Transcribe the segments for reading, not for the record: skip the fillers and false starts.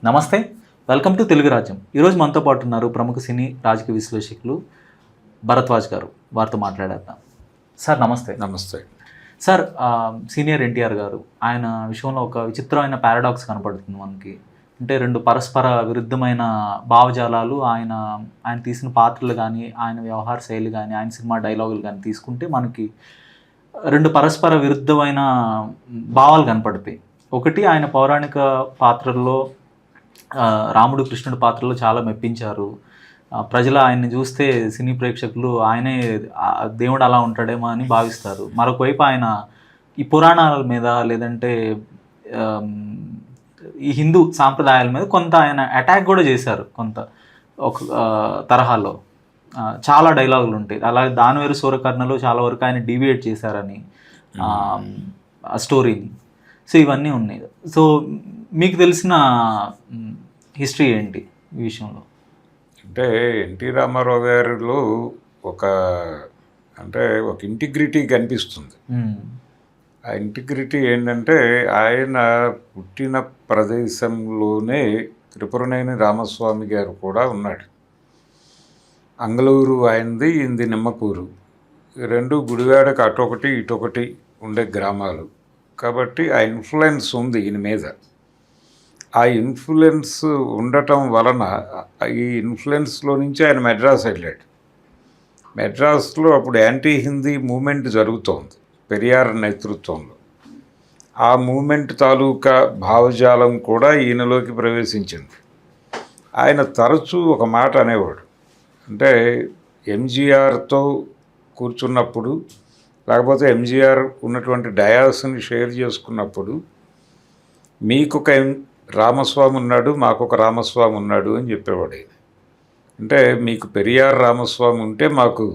నమస్తే, welcome to Telugu రాజ్యం. ఈరోజు మనతో పాటు ఉన్నారు ప్రముఖ సినీ రాజకీయ విశ్లేషకులు భరద్వాజ్ గారు. వారితో మాట్లాడేద్దాం. సార్ నమస్తే. నమస్తే సార్, సీనియర్ ఎన్టీఆర్ గారు ఆయన విషయంలో ఒక విచిత్రమైన పారాడాక్స్ కనపడుతుంది మనకి. అంటే రెండు పరస్పర విరుద్ధమైన భావజాలాలు ఆయన తీసిన పాత్రలు కానీ, ఆయన వ్యవహార శైలి కానీ, ఆయన సినిమా డైలాగులు కానీ తీసుకుంటే మనకి రెండు పరస్పర విరుద్ధమైన భావాలు కనపడతాయి. ఒకటి, ఆయన పౌరాణిక పాత్రల్లో రాముడు కృష్ణుడి పాత్రలో చాలా మెప్పించారు. ప్రజలు ఆయన్ని చూస్తే సినీ ప్రేక్షకులు ఆయనే దేవుడు అలా ఉంటాడేమో అని భావిస్తారు. మరొకవైపు ఆయన ఈ పురాణాల మీద లేదంటే ఈ హిందూ సాంప్రదాయాల మీద కొంత ఆయన అటాక్ కూడా చేశారు. కొంత ఒక తరహాలో చాలా డైలాగులు ఉంటాయి. అలాగే దానవేరు సూరకర్ణలో చాలా వరకు ఆయన డీవియేట్ చేశారని ఆ స్టోరీని. సో ఇవన్నీ ఉన్నాయి. సో మీకు తెలిసిన హిస్టరీ ఏంటి ఈ విషయంలో? అంటే ఎన్టీ రామారావు గారిలో ఒక ఇంటిగ్రిటీ కనిపిస్తుంది. ఆ ఇంటిగ్రిటీ ఏంటంటే ఆయన పుట్టిన ప్రదేశంలోనే త్రిపురనేని రామస్వామి గారు కూడా ఉన్నాడు. అంగళూరు ఆయనది, ఇంది నిమ్మకూరు. రెండు గుడివాడకు అటొకటి ఇటొకటి ఉండే గ్రామాలు కాబట్టి ఆ ఇన్ఫ్లుయెన్స్ ఉంది ఈయన మీద. ఆ ఇన్ఫ్లుయెన్స్ ఉండటం వలన ఈ ఇన్ఫ్లుయెన్స్లో నుంచి ఆయన మెడ్రాస్ వెళ్ళాడు. మెడ్రాస్లో అప్పుడు యాంటీ హిందీ మూమెంట్ జరుగుతోంది పెరియార్ నేతృత్వంలో. ఆ మూమెంట్ తాలూకా భావజాలం కూడా ఈయనలోకి ప్రవేశించింది. ఆయన తరచూ ఒక మాట అనేవాడు. అంటే ఎంజీఆర్తో కూర్చున్నప్పుడు, లేకపోతే ఎంజీఆర్ ఉన్నటువంటి డయాస్ని షేర్ చేసుకున్నప్పుడు, మీకొక రామస్వామి ఉన్నాడు, మాకొక రామస్వామి ఉన్నాడు అని చెప్పేవాడు. అంటే మీకు పెరియార్ రామస్వామి ఉంటే మాకు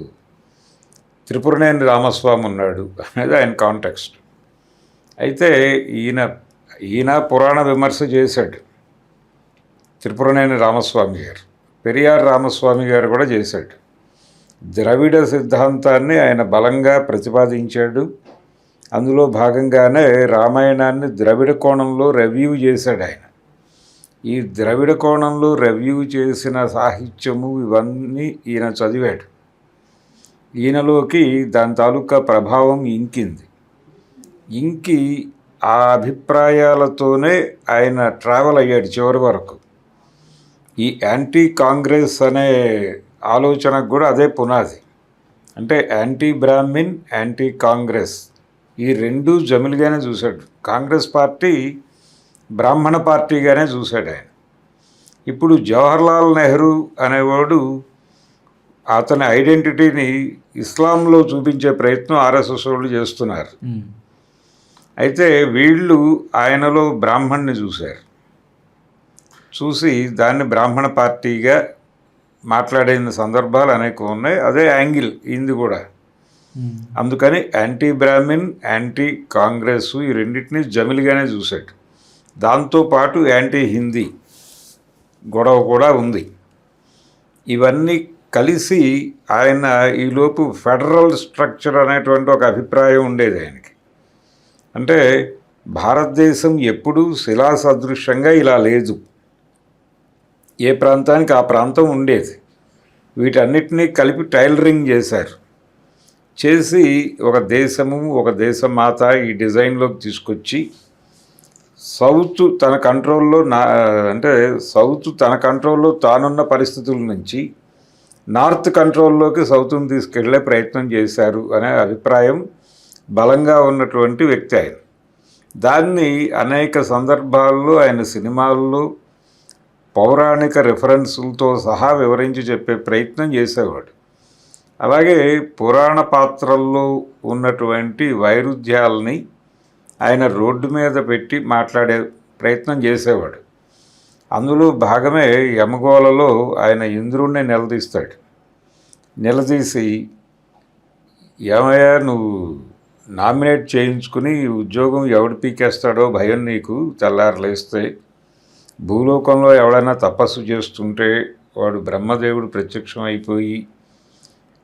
త్రిపురనేని రామస్వామి ఉన్నాడు అనేది ఆయన కాంటెక్స్ట్. అయితే ఈయన పురాణ విమర్శ చేశాడు త్రిపురనేని రామస్వామి గారు. పెరియార్ రామస్వామి గారు కూడా చేశాడు. ద్రవిడ సిద్ధాంతాన్ని ఆయన బలంగా ప్రతిపాదించాడు. అందులో భాగంగానే రామాయణాన్ని ద్రవిడ కోణంలో రివ్యూ చేశాడు ఆయన. ఈ ద్రవిడ కోణంలో రివ్యూ చేసిన సాహిత్యము ఇవన్నీ ఈయన చదివాడు. ఈయనలోకి దాని తాలూకా ప్రభావం ఇంకింది. ఇంకి ఆ అభిప్రాయాలతోనే ఆయన ట్రావెల్ అయ్యాడు చివరి వరకు. ఈ యాంటీ కాంగ్రెస్ అనే ఆలోచనకు కూడా అదే పునాది. అంటే యాంటీ బ్రాహ్మిన్, యాంటీ కాంగ్రెస్ ఈ రెండూ జమిలిగానే చూశాడు. కాంగ్రెస్ పార్టీ బ్రాహ్మణ పార్టీగానే చూశాడు ఆయన. ఇప్పుడు జవహర్లాల్ నెహ్రూ అనేవాడు అతని ఐడెంటిటీని ఇస్లాంలో చూపించే ప్రయత్నం ఆర్ఎస్ఎస్ వాళ్ళు చేస్తున్నారు. అయితే వీళ్ళు ఆయనలో బ్రాహ్మణ్ణి చూశారు. చూసి దాన్ని బ్రాహ్మణ పార్టీగా మాట్లాడిన సందర్భాలు అనేక ఉన్నాయి. అదే యాంగిల్ ఇంది కూడా. అందుకని యాంటీ బ్రాహ్మిన్, యాంటీ కాంగ్రెస్ ఈ రెండింటినీ జమిలిగానే చూశాడు. దాంతోపాటు యాంటీ హిందీ గొడవ కూడా ఉంది. ఇవన్నీ కలిసి ఆయన ఈలోపు ఫెడరల్ స్ట్రక్చర్ అనేటువంటి ఒక అభిప్రాయం ఉండేది ఆయనకి. అంటే భారతదేశం ఎప్పుడూ శిలా సదృశ్యంగా ఇలా లేదు, ఏ ప్రాంతానికి ఆ ప్రాంతం ఉండేది. వీటన్నిటినీ కలిపి టైలరింగ్ చేశారు. చేసి ఒక దేశము, ఒక దేశమాత ఈ డిజైన్లోకి తీసుకొచ్చి సౌత్ తన కంట్రోల్లో సౌత్ తన కంట్రోల్లో తానున్న పరిస్థితుల నుంచి నార్త్ కంట్రోల్లోకి సౌత్ని తీసుకెళ్లే ప్రయత్నం చేశారు అనే అభిప్రాయం బలంగా ఉన్నటువంటి వ్యక్తి ఆయన. దాన్ని అనేక సందర్భాల్లో ఆయన సినిమాల్లో పౌరాణిక రెఫరెన్సులతో సహా వివరించి చెప్పే ప్రయత్నం చేసేవాడు. అలాగే పురాణ పాత్రల్లో ఉన్నటువంటి వైరుధ్యాలని ఆయన రోడ్డు మీద పెట్టి మాట్లాడే ప్రయత్నం చేసేవాడు. అందులో భాగమే యమగోళలో ఆయన ఇంద్రుణ్ణి నిలదీస్తాడు. నిలదీసి, ఏమయ్యా నువ్వు నామినేట్ చేయించుకుని ఉద్యోగం ఎవడు పీకేస్తాడో భయం నీకు, తెల్లారలేస్తే భూలోకంలో ఎవడైనా తపస్సు చేస్తుంటే వాడు బ్రహ్మదేవుడు ప్రత్యక్షం అయిపోయి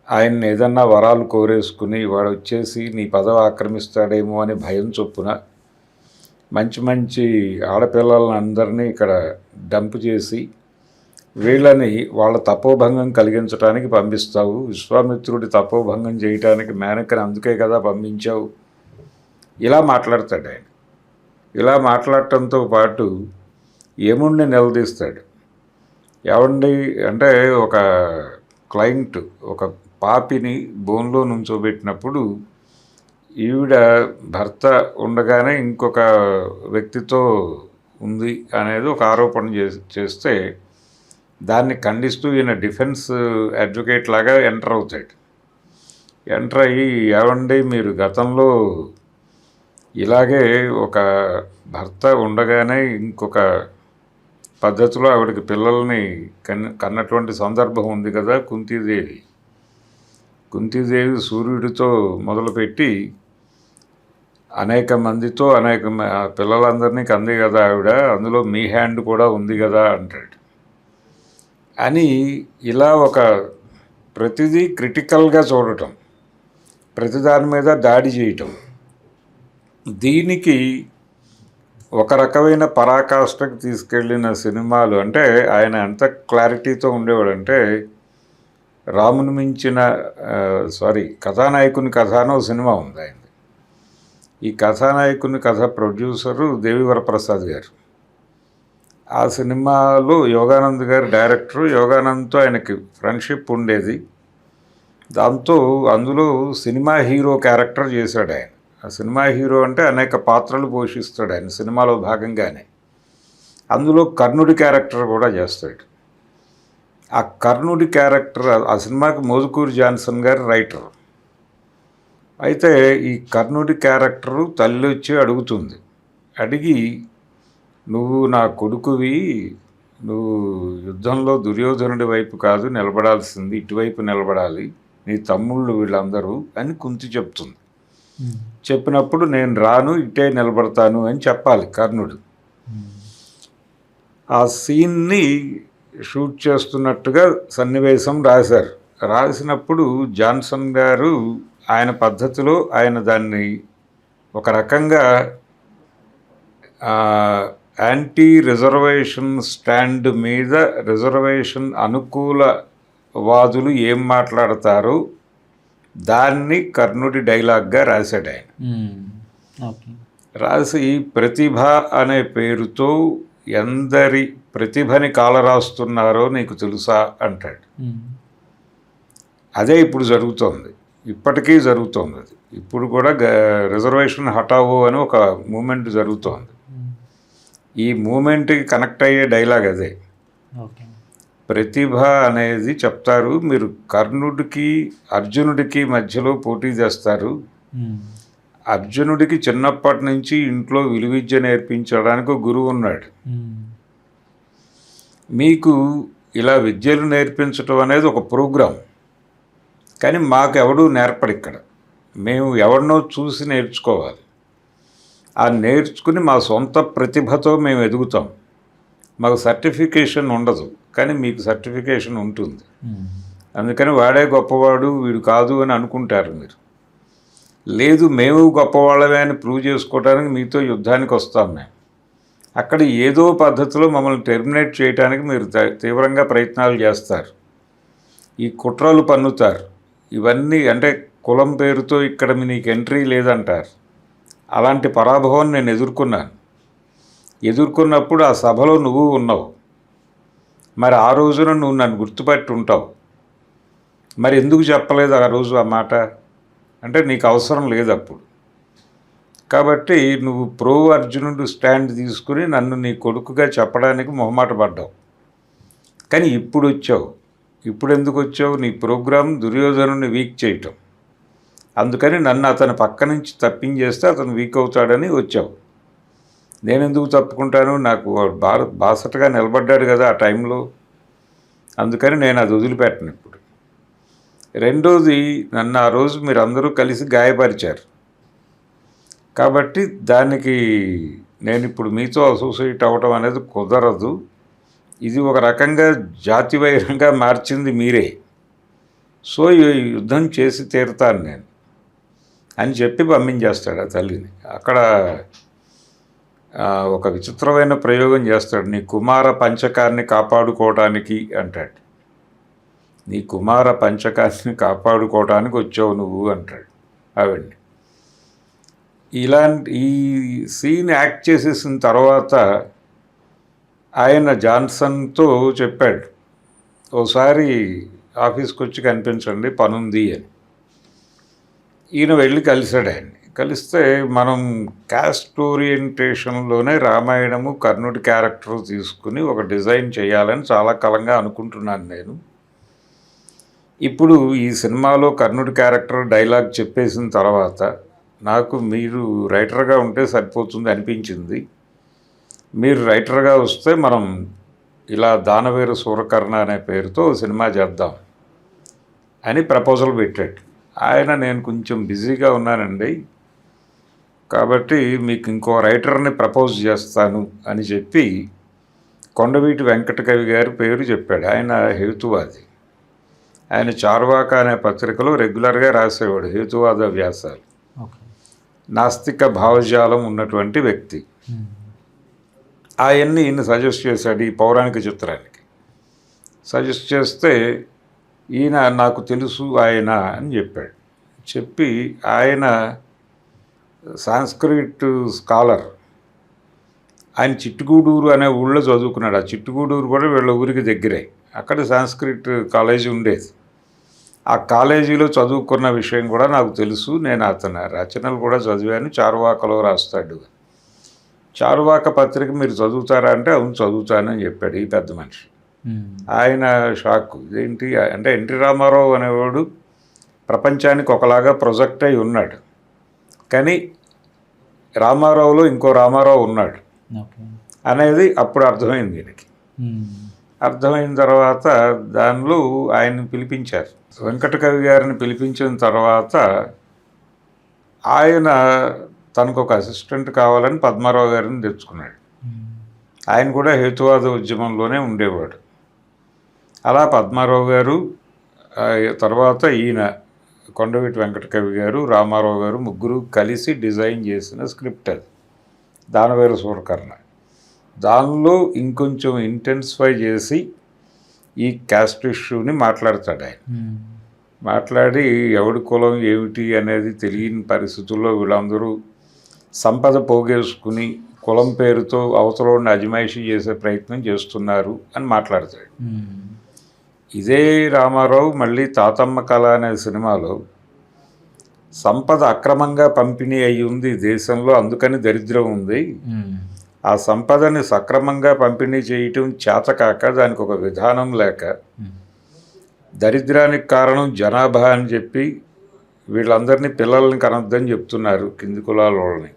ఆయన్ని ఏదన్నా వరాలు కోరేసుకుని వాడు వచ్చేసి నీ పదవి ఆక్రమిస్తాడేమో అని భయం చొప్పున మంచి మంచి ఆడపిల్లలను అందరినీ ఇక్కడ డంప్ చేసి వీళ్ళని వాళ్ళ తపోభంగం కలిగించడానికి పంపిస్తావు. విశ్వామిత్రుడి తపోభంగం చేయటానికి మేనకని అందుకే కదా పంపించావు. ఇలా మాట్లాడతాడు ఆయన. ఇలా మాట్లాడటంతో పాటు యముణ్ణి నిలదీస్తాడు. ఏమండి అంటే ఒక క్లయింట్ ఒక పాపిని బోన్లో నుంచోబెట్టినప్పుడు ఈవిడ భర్త ఉండగానే ఇంకొక వ్యక్తితో ఉంది అనేది ఒక ఆరోపణ చేస్తే దాన్ని ఖండిస్తూ ఈయన డిఫెన్స్ అడ్వకేట్ లాగా ఎంటర్ అవుతాడు. ఎంటర్ అయ్యి ఏమండి మీరు గతంలో ఇలాగే ఒక భర్త ఉండగానే ఇంకొక పద్ధతిలో ఆవిడకి పిల్లల్ని కన్నటువంటి సందర్భం ఉంది కదా. కుంతీదేవి సూర్యుడితో మొదలుపెట్టి అనేక మందితో అనేక పిల్లలందరినీ కంది కదా ఆవిడ, అందులో మీ హ్యాండ్ కూడా ఉంది కదా అంటాడు. అని ఇలా ఒక ప్రతిదీ క్రిటికల్గా చూడటం, ప్రతిదాని మీద దాడి చేయటం, దీనికి ఒక రకమైన పరాకాష్ఠకు తీసుకెళ్ళిన సినిమాలు. అంటే ఆయన ఎంత క్లారిటీతో ఉండేవాడంటే రాముని మించిన కథానాయకుని కథ అని ఒక సినిమా ఉంది ఆయన. ఈ కథానాయకుని కథ ప్రొడ్యూసరు దేవివరప్రసాద్ గారు. ఆ సినిమాలో యోగానంద్ గారు డైరెక్టరు. యోగానంద్తో ఆయనకి ఫ్రెండ్షిప్ ఉండేది. దాంతో అందులో సినిమా హీరో క్యారెక్టర్ చేశాడు ఆయన. ఆ సినిమా హీరో అంటే అనేక పాత్రలు పోషిస్తాడు ఆయన సినిమాలో భాగంగానే. అందులో కర్ణుడి క్యారెక్టర్ కూడా చేస్తాడు. ఆ కర్ణుడి క్యారెక్టర్ ఆ సినిమాకి మోదుకూరి జాన్సన్ గారు రైటర్. అయితే ఈ కర్ణుడి క్యారెక్టరు తల్లి వచ్చి అడుగుతుంది. అడిగి నువ్వు నా కొడుకువి, నువ్వు యుద్ధంలో దుర్యోధనుడి వైపు కాదు నిలబడాల్సింది, ఇటువైపు నిలబడాలి, నీ తమ్ముళ్ళు వీళ్ళందరూ అని కుంతి చెప్తుంది. చెప్పినప్పుడు నేను రాను, ఇటే నిలబడతాను అని చెప్పాలి కర్ణుడు. ఆ సీన్ని షూట్ చేస్తున్నట్టుగా సన్నివేశం రాశారు. రాసినప్పుడు జాన్సన్ గారు ఆయన పద్ధతిలో ఆయన దాన్ని ఒక రకంగా యాంటీ రిజర్వేషన్ స్టాండ్ మీద రిజర్వేషన్ అనుకూల వాదులు ఏం మాట్లాడతారో దాన్ని కర్ణుడి డైలాగ్గా రాశాడు ఆయన. రాసి ప్రతిభ అనే పేరుతో ఎందరి ప్రతిభని కాలరాస్తున్నారో నీకు తెలుసా అంటాడు. అదే ఇప్పుడు జరుగుతోంది, ఇప్పటికీ జరుగుతోంది. అది ఇప్పుడు కూడా రిజర్వేషన్ హటావో అని ఒక మూమెంట్ జరుగుతోంది. ఈ మూమెంట్కి కనెక్ట్ అయ్యే డైలాగ్ అదే. ప్రతిభ అనేది చెప్తారు, మీరు కర్ణుడికి అర్జునుడికి మధ్యలో పోటీ చేస్తారు. అర్జునుడికి చిన్నప్పటి నుంచి ఇంట్లో విలువిద్య నేర్పించడానికి గురువు ఉన్నాడు. మీకు ఇలా విద్యలు నేర్పించడం అనేది ఒక ప్రోగ్రాం, కానీ మాకు ఎవడూ నేర్పడు. ఇక్కడ మేము ఎవరినో చూసి నేర్చుకోవాలి. ఆ నేర్చుకుని మా సొంత ప్రతిభతో మేము ఎదుగుతాం. మాకు సర్టిఫికేషన్ ఉండదు, కానీ మీకు సర్టిఫికేషన్ ఉంటుంది. అందుకని వాడే గొప్పవాడు వీడు కాదు అని అనుకుంటారు మీరు. లేదు, మేము గొప్పవాళ్ళమే అని ప్రూవ్ చేసుకోవడానికి మీతో యుద్ధానికి వస్తాం మేము. అక్కడ ఏదో పద్ధతిలో మమ్మల్ని టెర్మినేట్ చేయడానికి మీరు తీవ్రంగా ప్రయత్నాలు చేస్తారు, ఈ కుట్రలు పన్నుతారు. ఇవన్నీ అంటే కులం పేరుతో ఇక్కడ నీకు ఎంట్రీ లేదంటారు. అలాంటి పరాభవం నేను ఎదుర్కొన్నాను. ఎదుర్కొన్నప్పుడు ఆ సభలో నువ్వు ఉన్నావు. మరి ఆ రోజున నువ్వు నన్ను గుర్తుపట్టి ఉంటావు. మరి ఎందుకు చెప్పలేదు ఆ రోజు ఆ మాట? అంటే నీకు అవసరం లేదు అప్పుడు. కాబట్టి నువ్వు ప్రో అర్జునుడు స్టాండ్ తీసుకుని నన్ను నీ కొడుకుగా చెప్పడానికి మొహమాట పడ్డావు. కానీ ఇప్పుడు వచ్చావు. ఇప్పుడు ఎందుకు వచ్చావు? నీ ప్రోగ్రాం దుర్యోధనుని వీక్ చేయటం. అందుకని నన్ను అతని పక్క నుంచి తప్పించేస్తే అతను వీక్ అవుతాడని వచ్చావు. నేను ఎందుకు తప్పుకుంటాను? నాకు బాసటగా నిలబడ్డాడు కదా ఆ టైంలో. అందుకని నేను అది వదిలిపెట్టను ఇప్పుడు. రెండోది, నన్ను ఆ రోజు మీరందరూ కలిసి గాయపరిచారు. కాబట్టి దానికి నేను ఇప్పుడు మీతో అసోసియేట్ అవ్వటం అనేది కుదరదు. ఇది ఒక రకంగా జాతి వైరంగా మార్చింది మీరే. సో ఈ యుద్ధం చేసి తీరుతాను నేను అని చెప్పి పంపించేస్తాడు ఆ తల్లిని. అక్కడ ఒక విచిత్రమైన ప్రయోగం చేస్తాడు. నీ కుమార పంచకాన్ని కాపాడుకోవడానికి అంటాడు. నీ కుమార పంచకాన్ని కాపాడుకోవడానికి వచ్చావు నువ్వు అంటాడు ఆవిడ్ని. ఈ సీన్ యాక్ట్ చేసేసిన తర్వాత ఆయన జాన్సన్తో చెప్పాడు, ఓసారి ఆఫీస్కి వచ్చి కనిపించండి, పనుంది అని. ఈయన వెళ్ళి కలిశాడు ఆయన్ని. కలిస్తే మనం క్యాస్ట్ ఓరియంటేషన్లోనే రామాయణము కర్ణుడి క్యారెక్టర్ తీసుకుని ఒక డిజైన్ చేయాలని చాలా కాలంగా అనుకుంటున్నాను నేను. ఇప్పుడు ఈ సినిమాలో కర్ణుడి క్యారెక్టర్ డైలాగ్ చెప్పేసిన తర్వాత నాకు మీరు రైటర్గా ఉంటే సరిపోతుంది అనిపించింది. మీరు రైటర్గా వస్తే మనం ఇలా దానవీర సూరకర్ణ అనే పేరుతో సినిమా చేద్దాం అని ప్రపోజల్ పెట్టాడు ఆయన. నేను కొంచెం బిజీగా ఉన్నానండి, కాబట్టి మీకు ఇంకో రైటర్ని ప్రపోజ్ చేస్తాను అని చెప్పి కొండవీటి వెంకటకవి గారి పేరు చెప్పాడు. ఆయన హేతువాది. ఆయన చార్వాక అనే పత్రికలో రెగ్యులర్గా రాసేవాడు హేతువాద వ్యాసాలు. నాస్తిక భావజాలం ఉన్నటువంటి వ్యక్తి. ఆయన్ని ఈయన సజెస్ట్ చేశాడు ఈ పౌరాణిక చిత్రానికి. సజెస్ట్ చేస్తే ఈయన నాకు తెలుసు ఆయన అని చెప్పాడు. చెప్పి ఆయన సాంస్క్రిట్ స్కాలర్. ఆయన చిట్టుగూడూరు అనే ఊళ్ళో చదువుకున్నాడు. ఆ చిట్టుగూడూరు కూడా వీళ్ళ ఊరికి దగ్గరే. అక్కడ సాంస్క్రిట్ కాలేజీ ఉండేది. ఆ కాలేజీలో చదువుకున్న విషయం కూడా నాకు తెలుసు. నేను అతని రచనలు కూడా చదివాను, చారువాకలో రాస్తాడు. చారువాక పత్రిక మీరు చదువుతారా అంటే అవును చదువుతానని చెప్పాడు ఈ పెద్ద మనిషి. ఆయన షాక్. ఇదేంటి అంటే ఎన్టీ రామారావు అనేవాడు ప్రపంచానికి ఒకలాగా ప్రొజెక్ట్ అయి ఉన్నాడు, కానీ రామారావులో ఇంకో రామారావు ఉన్నాడు అనేది అప్పుడు అర్థమైంది దీనికి. అర్థమైన తర్వాత దానిలో ఆయన్ని పిలిపించారు. వెంకటకవి గారిని పిలిపించిన తర్వాత ఆయన తనకు ఒక అసిస్టెంట్ కావాలని పద్మారావు గారిని తెచ్చుకున్నాడు. ఆయన కూడా హేతువాద ఉద్యమంలోనే ఉండేవాడు. అలా పద్మారావు గారు తర్వాత ఈయన కొండవీటి వెంకటకవి గారు, రామారావు గారు ముగ్గురు కలిసి డిజైన్ చేసిన స్క్రిప్ట్ అది దానవీర సూరకర్ణ. దానిలో ఇంకొంచెం ఇంటెన్సిఫై చేసి ఈ క్యాస్ట్ ఇష్యూని మాట్లాడతాడు ఆయన. మాట్లాడి ఎవడి కులం ఏమిటి అనేది తెలియని పరిస్థితుల్లో వీళ్ళందరూ సంపద పోగేసుకుని కులం పేరుతో అవతలని అజమాయిషీ చేసే ప్రయత్నం చేస్తున్నారు అని మాట్లాడతాడు. ఇదే రామారావు మళ్ళీ తాతమ్మ కళ అనే సినిమాలో సంపద అక్రమంగా పంపిణీ అయి ఉంది దేశంలో, అందుకని దరిద్రం ఉంది, ఆ సంపదని సక్రమంగా పంపిణీ చేయటం చేతకాక దానికి ఒక విధానం లేక దరిద్రానికి కారణం జనాభా అని చెప్పి వీళ్ళందరినీ పిల్లల్ని కనొద్దని చెప్తున్నారు కింది కులాల వాళ్ళని.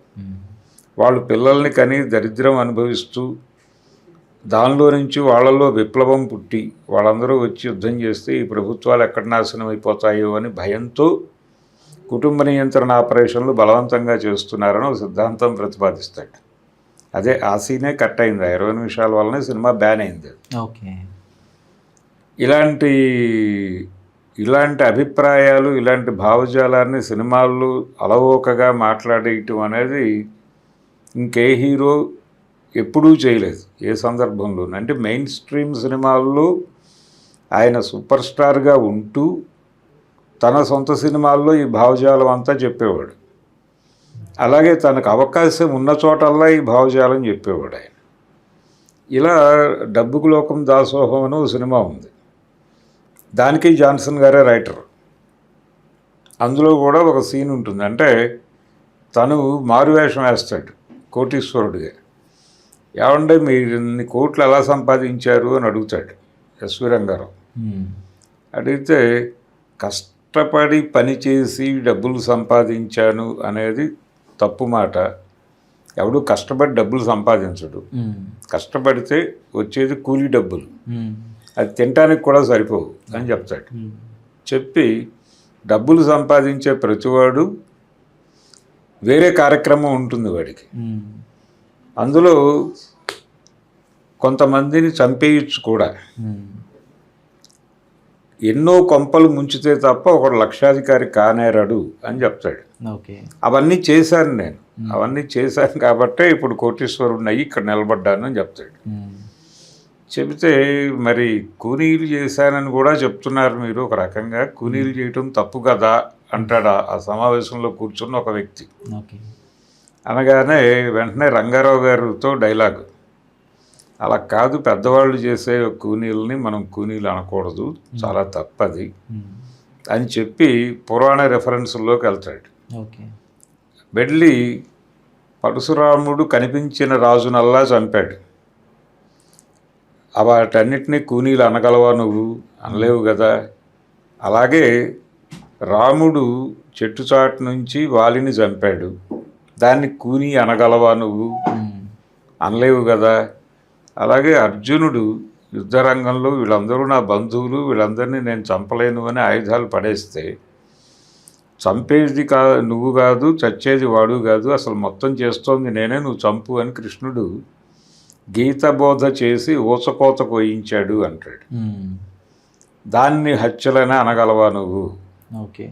వాళ్ళు పిల్లల్ని కని దరిద్రం అనుభవిస్తూ దానిలో నుంచి వాళ్ళల్లో విప్లవం పుట్టి వాళ్ళందరూ వచ్చి యుద్ధం చేస్తే ఈ ప్రభుత్వాలు ఎక్కడ నాశనం అయిపోతాయో అని భయంతో కుటుంబ నియంత్రణ ఆపరేషన్లు బలవంతంగా చేస్తున్నారని ఒక సిద్ధాంతం ప్రతిపాదిస్తాడు. అదే ఆ సీనే కట్ అయింది. 20 నిమిషాల వల్లనే సినిమా బ్యాన్ అయింది. ఓకే. ఇలాంటి అభిప్రాయాలు, ఇలాంటి భావజాలాన్ని సినిమాల్లో అలవోకగా మాట్లాడేయటం అనేది ఇంకే హీరో ఎప్పుడూ చేయలేదు ఏ సందర్భంలో. అంటే మెయిన్ స్ట్రీమ్ సినిమాల్లో ఆయన సూపర్ స్టార్గా ఉంటూ తన సొంత సినిమాల్లో ఈ భావజాలం అంతా చెప్పేవాడు. అలాగే తనకు అవకాశం ఉన్న చోటల్లా ఈ భావజాలం చెప్పేవాడు ఆయన. ఇలా డబ్బుకు లోకం దాసోహం అని ఒక సినిమా ఉంది, దానికి జాన్సన్ గారే రైటర్. అందులో కూడా ఒక సీన్ ఉంటుంది. అంటే తను మారువేషం వేస్తాడు కోటీశ్వరుడిగా. ఏమంటే మీరు ఇన్ని కోట్లు ఎలా సంపాదించారు అని అడుగుతాడు ఎస్వి రంగారావు. అడిగితే కష్టపడి పనిచేసి డబ్బులు సంపాదించాను అనేది తప్పు మాట. ఎవడు కష్టపడి డబ్బులు సంపాదించడు. కష్టపడితే వచ్చేది కూలీ డబ్బులు, అది తినటానికి కూడా సరిపోవు అని చెప్తాడు. చెప్పి డబ్బులు సంపాదించే ప్రతివాడు వేరే కార్యక్రమం ఉంటుంది వాడికి, అందులో కొంతమందిని చంపేయచ్చు కూడా. ఎన్నో కొంపలు ముంచితే తప్ప ఒకడు లక్షాధికారి కానేరాడు అని చెప్తాడు. ఓకే. అవన్నీ చేశాను నేను, అవన్నీ చేశాను కాబట్టే ఇప్పుడు కోటీశ్వరుడిని అయ్యి ఇక్కడ నిలబడ్డాను అని చెప్తాడు. చెబితే మరి కూనీలు చేశానని కూడా చెప్తున్నారు మీరు, ఒక రకంగా కూనీలు చేయటం తప్పు కదా అంటాడు ఆ సమావేశంలో కూర్చున్న ఒక వ్యక్తి. ఓకే. అనగానే వెంటనే రంగారావు గారితో డైలాగ్, అలా కాదు, పెద్దవాళ్ళు చేసే కూనీలని మనం కూనీలు అనకూడదు, చాలా తప్పది అని చెప్పి పురాణ రెఫరెన్స్లోకి వెళ్తాడు. ఓకే. వెళ్ళి పరశురాముడు కనిపించిన రాజునల్లా చంపాడు, వాటన్నిటినీ కూనీలు అనగలవా నువ్వు? అనలేవు కదా. అలాగే రాముడు చెట్టు చాటు నుంచి వాలిని చంపాడు, దాన్ని కూనీ అనగలవా నువ్వు? అనలేవు కదా. అలాగే అర్జునుడు యుద్ధరంగంలో వీళ్ళందరూ నా బంధువులు, వీళ్ళందరినీ నేను చంపలేను అని ఆయుధాలు పడేస్తే, చంపేది నువ్వు కాదు, చచ్చేది వాడు కాదు, అసలు మొత్తం చేస్తోంది నేనే, నువ్వు చంపు అని కృష్ణుడు గీతబోధ చేసి ఊచకోత కోయించాడు అంటాడు. దాన్ని హత్యలనే అనగలవా నువ్వు? ఓకే.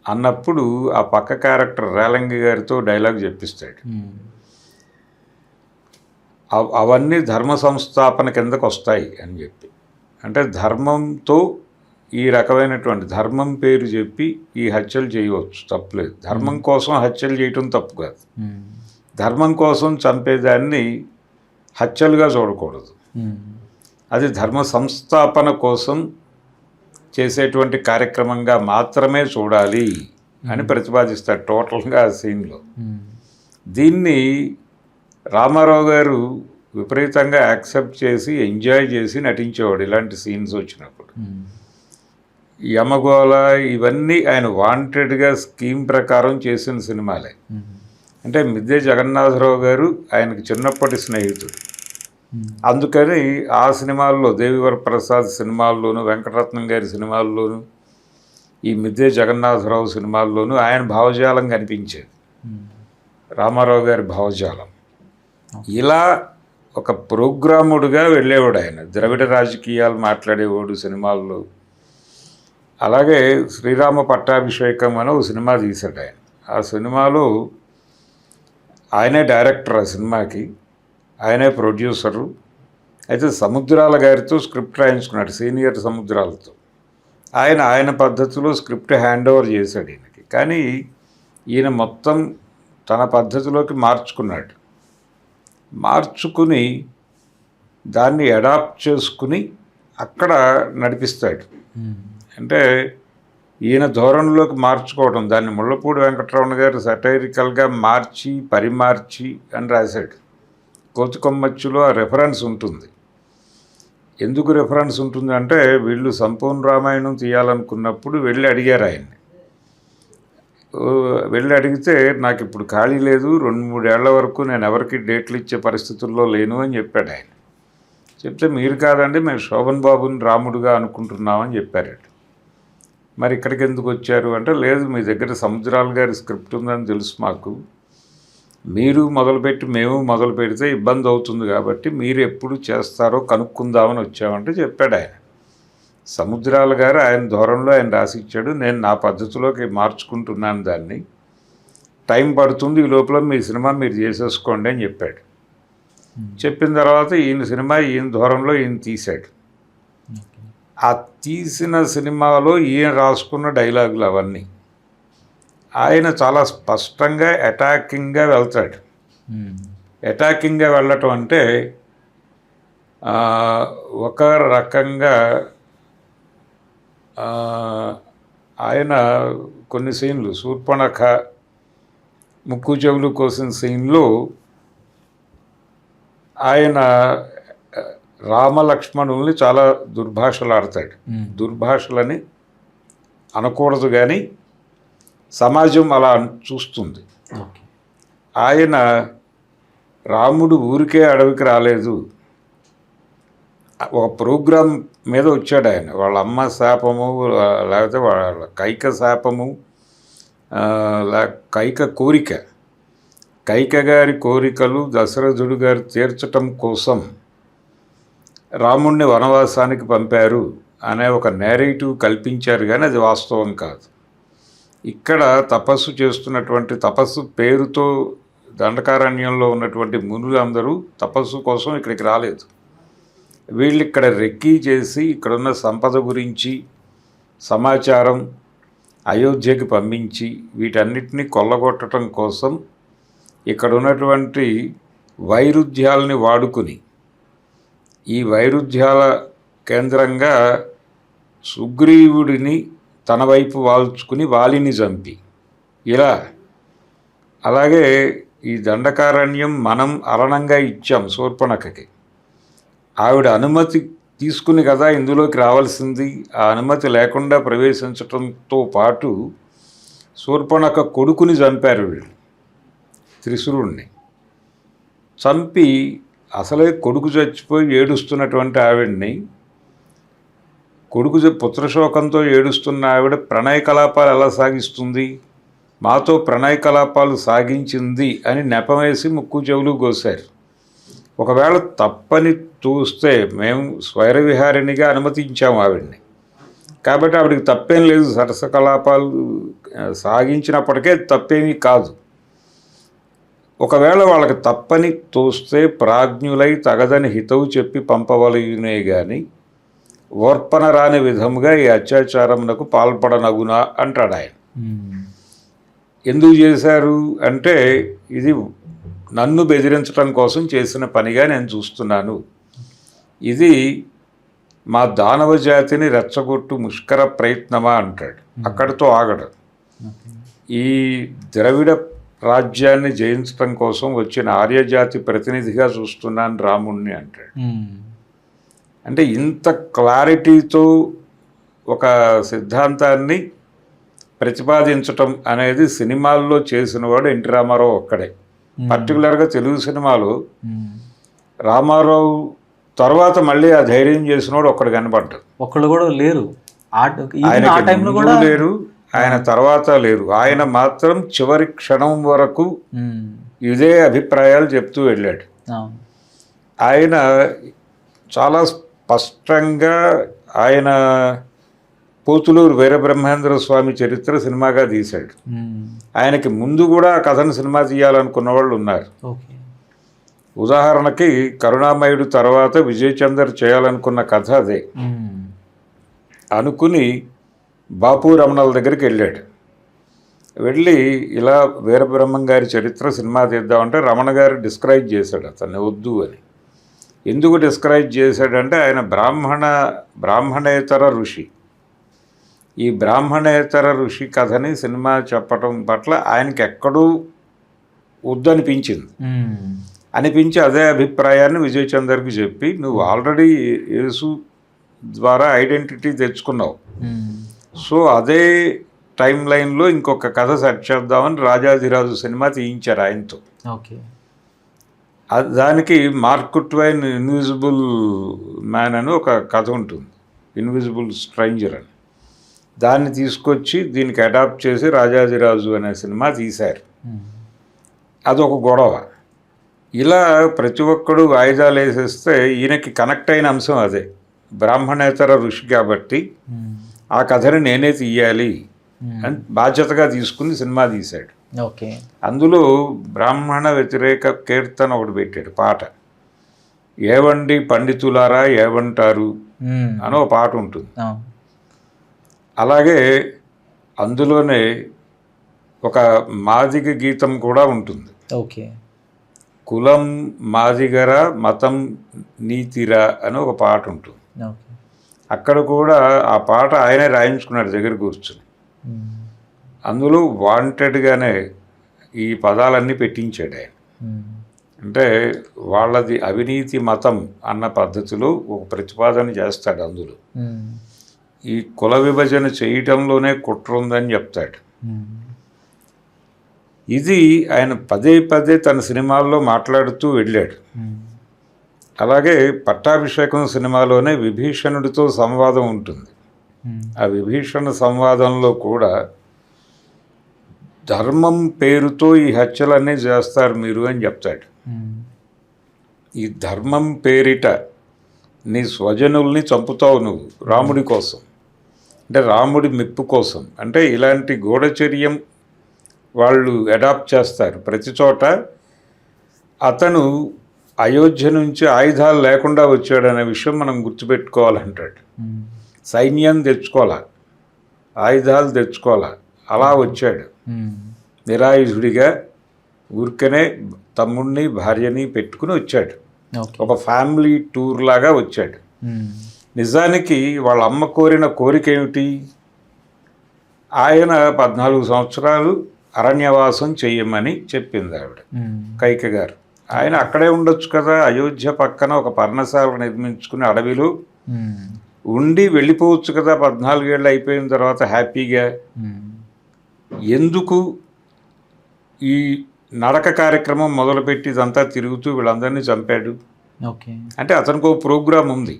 అన్నప్పుడు ఆ పక్క క్యారెక్టర్ రేలంగి గారితో డైలాగ్ చెప్పిస్తాడు, అవన్నీ ధర్మ సంస్థాపన కిందకు వస్తాయి అని చెప్పి. అంటే ధర్మంతో ఈ రకమైనటువంటి ధర్మం పేరు చెప్పి ఈ హత్యలు చేయవచ్చు, తప్పులేదు. ధర్మం కోసం హత్యలు చేయటం తప్పు కాదు, ధర్మం కోసం చంపేదాన్ని హత్యలుగా చూడకూడదు, అది ధర్మ సంస్థాపన కోసం చేసేటువంటి కార్యక్రమంగా మాత్రమే చూడాలి అని ప్రతిపాదిస్తాడు టోటల్గా ఆ సీన్లో. దీన్ని రామారావు గారు విపరీతంగా యాక్సెప్ట్ చేసి ఎంజాయ్ చేసి నటించేవాడు ఇలాంటి సీన్స్ వచ్చినప్పుడు. యమగోళ ఇవన్నీ ఆయన వాంటెడ్గా స్కీమ్ ప్రకారం చేసిన సినిమాలే. అంటే మిద్దె జగన్నాథరావు గారు ఆయనకు చిన్నప్పటి స్నేహితుడు, అందుకని ఆ సినిమాల్లో దేవివర ప్రసాద్ సినిమాల్లోనూ, వెంకటరత్నం గారి సినిమాల్లోనూ, ఈ మిద్దె జగన్నాథరావు సినిమాల్లోనూ ఆయన భావజాలం కనిపించేది, రామారావు గారి భావజాలం. ఇలా ఒక ప్రోగ్రాముడుగా వెళ్ళేవాడు ఆయన, ద్రవిడ రాజకీయాలు మాట్లాడేవాడు సినిమాల్లో. అలాగే శ్రీరామ పట్టాభిషేకం అని ఒక సినిమా తీశాడు ఆయన. ఆ సినిమాలో ఆయనే డైరెక్టర్, ఆ సినిమాకి ఆయనే ప్రొడ్యూసరు. అయితే సముద్రాల గారితో స్క్రిప్ట్ రాయించుకున్నాడు, సీనియర్ సముద్రాలతో. ఆయన పద్ధతిలో స్క్రిప్ట్ హ్యాండ్ ఓవర్ చేశాడు ఈయనకి. కానీ ఈయన మొత్తం తన పద్ధతిలోకి మార్చుకుని దాన్ని అడాప్ట్ చేసుకుని అక్కడ నడిపిస్తాడు. అంటే ఈయన ధోరణిలోకి మార్చుకోవడం, దాన్ని ముళ్ళపూడి వెంకటరమణ గారు సటైరికల్గా మార్చి పరిమార్చి అని రాశాడు. కోతికొమ్మచ్చిలో ఆ రెఫరెన్స్ ఉంటుంది. ఎందుకు రెఫరెన్స్ ఉంటుంది అంటే, వీళ్ళు సంపూర్ణ రామాయణం తీయాలనుకున్నప్పుడు వెళ్ళి అడిగారు ఆయన్ని. వెళ్ళి అడిగితే నాకు ఇప్పుడు ఖాళీ లేదు, 2-3 ఏళ్ల వరకు నేను ఎవరికి డేట్లు ఇచ్చే పరిస్థితుల్లో లేను అని చెప్పాడు ఆయన. చెప్తే మీరు కాదండి, మేము శోభన్ బాబుని రాముడుగా అనుకుంటున్నామని చెప్పారట. మరి ఇక్కడికి ఎందుకు వచ్చారు అంటే, లేదు మీ దగ్గర సముద్రాల గారి స్క్రిప్ట్ ఉందని తెలుసు మాకు, మీరు మొదలుపెట్టి మేము మొదలు పెడితే ఇబ్బంది అవుతుంది కాబట్టి మీరు ఎప్పుడు చేస్తారో కనుక్కుందామని వచ్చామంటే చెప్పాడు ఆయన. సముద్రాల గారు ఆయన ధోరణిలో ఆయన రాసిచ్చాడు, నేను నా పద్ధతిలోకి మార్చుకుంటున్నాను, దాన్ని టైం పడుతుంది, ఈ లోపల మీ సినిమా మీరు చేసేసుకోండి అని చెప్పాడు. చెప్పిన తర్వాత ఈయన సినిమా ఈయన ధోరణిలో ఈయన తీశాడు. ఆ తీసిన సినిమాలో ఈయన రాసుకున్న డైలాగులు అవన్నీ ఆయన చాలా స్పష్టంగా అటాకింగ్గా వెళ్తాడు. అటాకింగ్గా వెళ్ళటం అంటే ఒక రకంగా ఆయన కొన్ని సీన్లు, శూర్పణఖ ముక్కు చెవులు కోసిన సీన్లో ఆయన రామలక్ష్మణుల్ని చాలా దుర్భాషలాడతాడు. దుర్భాషలని అనకూడదు కానీ సమాజం అలా చూస్తుంది. ఆయన రాముడు ఊరికే అడవికి రాలేదు, ఒక ప్రోగ్రాం మీద వచ్చాడు ఆయన. వాళ్ళ అమ్మ శాపము, లేకపోతే వాళ్ళ కైక శాపము, కైక కోరిక, కైక గారి కోరికలు దశరథుడు గారు తీర్చటం కోసం రాముణ్ణి వనవాసానికి పంపారు అనే ఒక నేరేటివ్ కల్పించారు, కానీ అది వాస్తవం కాదు. ఇక్కడ తపస్సు చేస్తున్నటువంటి, తపస్సు పేరుతో దండకారణ్యంలో ఉన్నటువంటి మునులు అందరూ తపస్సు కోసం ఇక్కడికి రాలేదు. వీళ్ళు ఇక్కడ రెక్కీ చేసి ఇక్కడున్న సంపద గురించి సమాచారం అయోధ్యకి పంపించి వీటన్నిటినీ కొల్లగొట్టడం కోసం ఇక్కడ ఉన్నటువంటి వైరుధ్యాలని వాడుకుని, ఈ వైరుధ్యాల కేంద్రంగా సుగ్రీవుడిని తన వైపు వాల్చుకుని వాలిని చంపి ఇలా. అలాగే ఈ దండకారణ్యం మనం అరణంగా ఇచ్చాం శూర్పణఖకి. ఆవిడ అనుమతి తీసుకుని కదా ఇందులోకి రావాల్సింది. ఆ అనుమతి లేకుండా ప్రవేశించడంతో పాటు శూర్పణఖ కొడుకుని చంపారు వీళ్ళు, త్రిశూరుణ్ణి చంపి. అసలే కొడుకు చచ్చిపోయి ఏడుస్తున్నటువంటి ఆవిడ్ని, కొడుకు పుత్రశోకంతో ఏడుస్తున్న ఆవిడ ప్రణయ కలాపాలు ఎలా సాగిస్తుంది? మాతో ప్రణయ కలాపాలు సాగించింది అని నెపమేసి ముక్కు చెవులు కోసారు. ఒకవేళ తప్పని చూస్తే మేము స్వైరవిహారిణిగా అనుమతించాము ఆవిడ్ని, కాబట్టి ఆవిడికి తప్పేం లేదు. సరస కలాపాలు సాగించినప్పటికే తప్పేమీ కాదు. ఒకవేళ వాళ్ళకి తప్పని తోస్తే ప్రాజ్ఞులై తగదని హితవు చెప్పి పంపవలయునే గాని ఓర్పన రాని విధముగా ఈ అత్యాచారమునకు పాల్పడనగునా అంటాడు ఆయన. ఎందుకు చేశారు అంటే, ఇది నన్ను బెదిరించడం కోసం చేసిన పనిగా నేను చూస్తున్నాను. ఇది మా దానవ జాతిని రెచ్చగొట్టు ముష్కర ప్రయత్నమా అంటాడు. అక్కడితో ఆగడు. ఈ ద్రవిడ రాజ్యాన్ని జయించడం కోసం వచ్చిన ఆర్యజాతి ప్రతినిధిగా చూస్తున్నాను రాముణ్ణి అంటాడు. అంటే ఇంత క్లారిటీతో ఒక సిద్ధాంతాన్ని ప్రతిపాదించటం అనేది సినిమాల్లో చేసినవాడు ఎన్టీ రామారావు ఒక్కడే. పర్టికులర్గా తెలుగు సినిమాలో రామారావు తర్వాత మళ్ళీ ఆ ధైర్యం చేసినవాడు ఒక్కడు కనపడ్డాడు. ఒక్కళ్ళు కూడా లేరు, ఆయన లేరు, ఆయన తర్వాత లేరు. ఆయన మాత్రం చివరి క్షణం వరకు ఇదే అభిప్రాయాలు చెప్తూ వెళ్ళాడు. ఆయన చాలా స్పష్టంగా ఆయన పోతులూరు వీరబ్రహ్మేంద్ర స్వామి చరిత్ర సినిమాగా తీశాడు. ఆయనకి ముందు కూడా ఆ కథను సినిమా తీయాలనుకున్న వాళ్ళు ఉన్నారు. ఉదాహరణకి కరుణామయుడు తర్వాత విజయ్ చందర్ చేయాలనుకున్న కథ అదే. అనుకుని బాపు రమణల దగ్గరికి వెళ్ళాడు. వెళ్ళి ఇలా వీరబ్రహ్మం గారి చరిత్ర సినిమా తీద్దామంటే రమణ గారు డిస్క్రైబ్ చేశాడు అతన్ని వద్దు అని. ఎందుకు డిస్క్రైబ్ చేశాడంటే, ఆయన బ్రాహ్మణేతర ఋషి. ఈ బ్రాహ్మణేతర ఋషి కథని సినిమా చెప్పటం పట్ల ఆయనకి ఎక్కడూ వద్దనిపించింది. అనిపించి అదే అభిప్రాయాన్ని విజయ్ చందర్కి చెప్పి, నువ్వు ఆల్రెడీ యేసు ద్వారా ఐడెంటిటీ తెచ్చుకున్నావు, సో అదే టైం లైన్లో ఇంకొక కథ సెట్ చేద్దామని రాజాధిరాజు సినిమా తీయించారు ఆయనతో. దానికి మార్క్ ట్వైన్ ఇన్విజిబుల్ మ్యాన్ అని ఒక కథ ఉంటుంది, ఇన్విజిబుల్ స్ట్రేంజర్ అని. దాన్ని తీసుకొచ్చి దీనికి అడాప్ట్ చేసి రాజాధిరాజు అనే సినిమా తీశారు. అదొక గొడవ. ఇలా ప్రతి ఒక్కడు వాయిదాలు వేసేస్తే ఈయనకి కనెక్ట్ అయిన అంశం అదే, బ్రాహ్మణేతర ఋషి కాబట్టి ఆ కథని నేనే తీయాలి అని బాధ్యతగా తీసుకుని సినిమా తీశాడు. అందులో బ్రాహ్మణ వ్యతిరేక కీర్తన ఒకటి పెట్టాడు పాట. ఏవండి పండితులారా ఏవంటారు అని ఒక పాట ఉంటుంది. అలాగే అందులోనే ఒక మాదిగ గీతం కూడా ఉంటుంది. కులం మాదిగరా మతం నీతిరా అని ఒక పాట ఉంటుంది. అక్కడ కూడా ఆ పాట ఆయనే రాయించుకున్నాడు దగ్గర కూర్చుని. అందులో వాంటెడ్గానే ఈ పదాలన్నీ పెట్టించాడు ఆయన. అంటే వాళ్ళది అవినీతి మతం అన్న పద్ధతిలో ఒక ప్రతిపాదన చేస్తాడు. అందులో ఈ కుల విభజన చేయటంలోనే కుట్ర ఉందని చెప్తాడు. ఇది ఆయన పదే పదే తన సినిమాల్లో మాట్లాడుతూ వెళ్ళాడు. అలాగే పట్టాభిషేకం సినిమాలోనే విభీషణుడితో సంవాదం ఉంటుంది. ఆ విభీషణ సంవాదంలో కూడా ధర్మం పేరుతో ఈ హత్యలన్నీ చేస్తారు మీరు అని చెప్తాడు. ఈ ధర్మం పేరిట నీ స్వజనుల్ని చంపుతావు నువ్వు రాముడి కోసం, అంటే రాముడి మెప్పు కోసం. అంటే ఇలాంటి గూఢచర్యం వాళ్ళు అడాప్ట్ చేస్తారు ప్రతి చోట. అతను అయోధ్య నుంచి ఆయుధాలు లేకుండా వచ్చాడనే విషయం మనం గుర్తుపెట్టుకోవాలంటాడు. సైన్యం తెచ్చుకోవాలా, ఆయుధాలు తెచ్చుకోవాలా, అలా వచ్చాడు నిరాయుధుడిగా. ఊరికనే తమ్ముడిని భార్యని పెట్టుకుని వచ్చాడు, ఒక ఫ్యామిలీ టూర్ లాగా వచ్చాడు. నిజానికి వాళ్ళ అమ్మ కోరిన కోరిక ఏమిటి? ఆయన 14 సంవత్సరాలు అరణ్యవాసం చెయ్యమని చెప్పింది ఆవిడ, కైక గారు. ఆయన అక్కడే ఉండొచ్చు కదా, అయోధ్య పక్కన ఒక పర్ణశాల నిర్మించుకుని అడవిలో ఉండి వెళ్ళిపోవచ్చు కదా 14 ఏళ్ళు అయిపోయిన తర్వాత హ్యాపీగా. ఎందుకు ఈ నడక కార్యక్రమం మొదలుపెట్టి ఇదంతా తిరుగుతూ వీళ్ళందరినీ చంపాడు? అంటే అతనికి ఒక ప్రోగ్రాం ఉంది,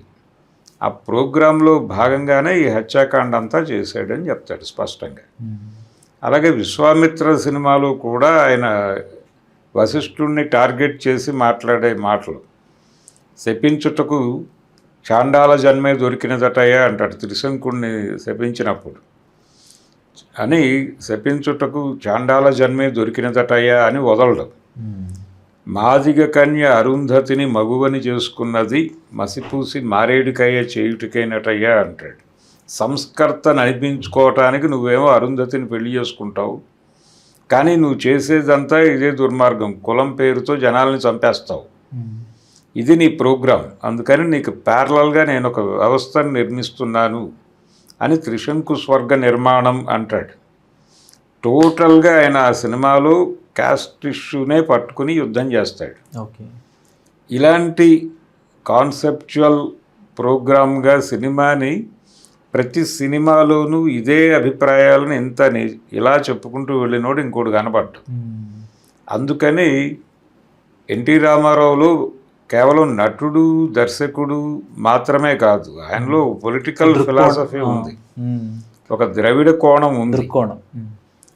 ఆ ప్రోగ్రాంలో భాగంగానే ఈ హత్యాకాండ అంతా చేశాడని చెప్తాడు స్పష్టంగా. అలాగే విశ్వామిత్ర సినిమాలో కూడా ఆయన వశిష్ఠుడిని టార్గెట్ చేసి మాట్లాడే మాటలు, శపించుటకు చాండాల జన్మే దొరికినదటయ్యా అంటాడు త్రిశంకుడిని శపించినప్పుడు. అని శపించుటకు చాండాల జన్మే దొరికినదటయ్యా అని వదలడం. మాదిగ కన్య అరుంధతిని మగువని చేసుకున్నది మసిపూసి మారేడుకాయ చేయుటికైనటయ్యా అంటాడు. సంస్కర్తను అనిపించుకోవటానికి నువ్వేమో అరుంధతిని పెళ్లి చేసుకుంటావు, కానీ నువ్వు చేసేదంతా ఇదే దుర్మార్గం, కులం పేరుతో జనాల్ని చంపేస్తావు. ఇది నీ ప్రోగ్రాం, అందుకని నీకు ప్యారలల్గా నేను ఒక వ్యవస్థను నిర్మిస్తున్నాను అని త్రిశంకు స్వర్గ నిర్మాణం అంటాడు. టోటల్గా ఆయన ఆ సినిమాలో క్యాస్ట్ ఇష్యూనే పట్టుకుని యుద్ధం చేస్తాడు. ఇలాంటి కాన్సెప్చువల్ ప్రోగ్రామ్గా సినిమాని, ప్రతి సినిమాలోనూ ఇదే అభిప్రాయాలను ఇలా చెప్పుకుంటూ వెళ్ళినోడు ఇంకోటి కనపడ్డు. అందుకని ఎన్టీ రామారావులో కేవలం నటుడు దర్శకుడు మాత్రమే కాదు, ఆయనలో పొలిటికల్ ఫిలాసఫీ ఉంది, ఒక ద్రవిడ కోణం ఉంది.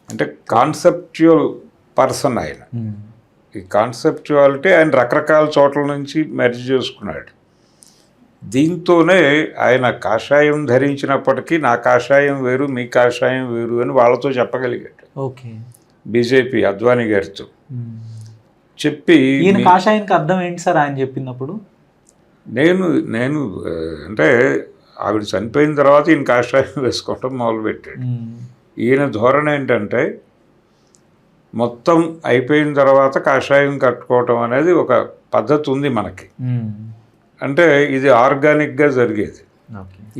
అంటే కాన్సెప్చువల్ పర్సన్ ఆయన. ఈ కాన్సెప్చువాలిటీ ఆయన రకరకాల చోట్ల నుంచి మెర్జ్ చేసుకున్నాడు. దీంతోనే ఆయన కాషాయం ధరించినప్పటికీ నా కాషాయం వేరు మీ కాషాయం వేరు అని వాళ్ళతో చెప్పగలిగాడు. బీజేపీ అద్వానీ గారితో చెప్పి, ఈయన కాషాయానికి అర్థం ఏంటి సార్ ఆయన చెప్పినప్పుడు? నేను అంటే ఆవిడ చనిపోయిన తర్వాత ఈయన కాషాయం వేసుకోవటం మొదలుపెట్టాడు. ఈయన ధోరణి ఏంటంటే మొత్తం అయిపోయిన తర్వాత కాషాయం కట్టుకోవటం అనేది ఒక పద్ధతి ఉంది మనకి. అంటే ఇది ఆర్గానిక్గా జరిగేది.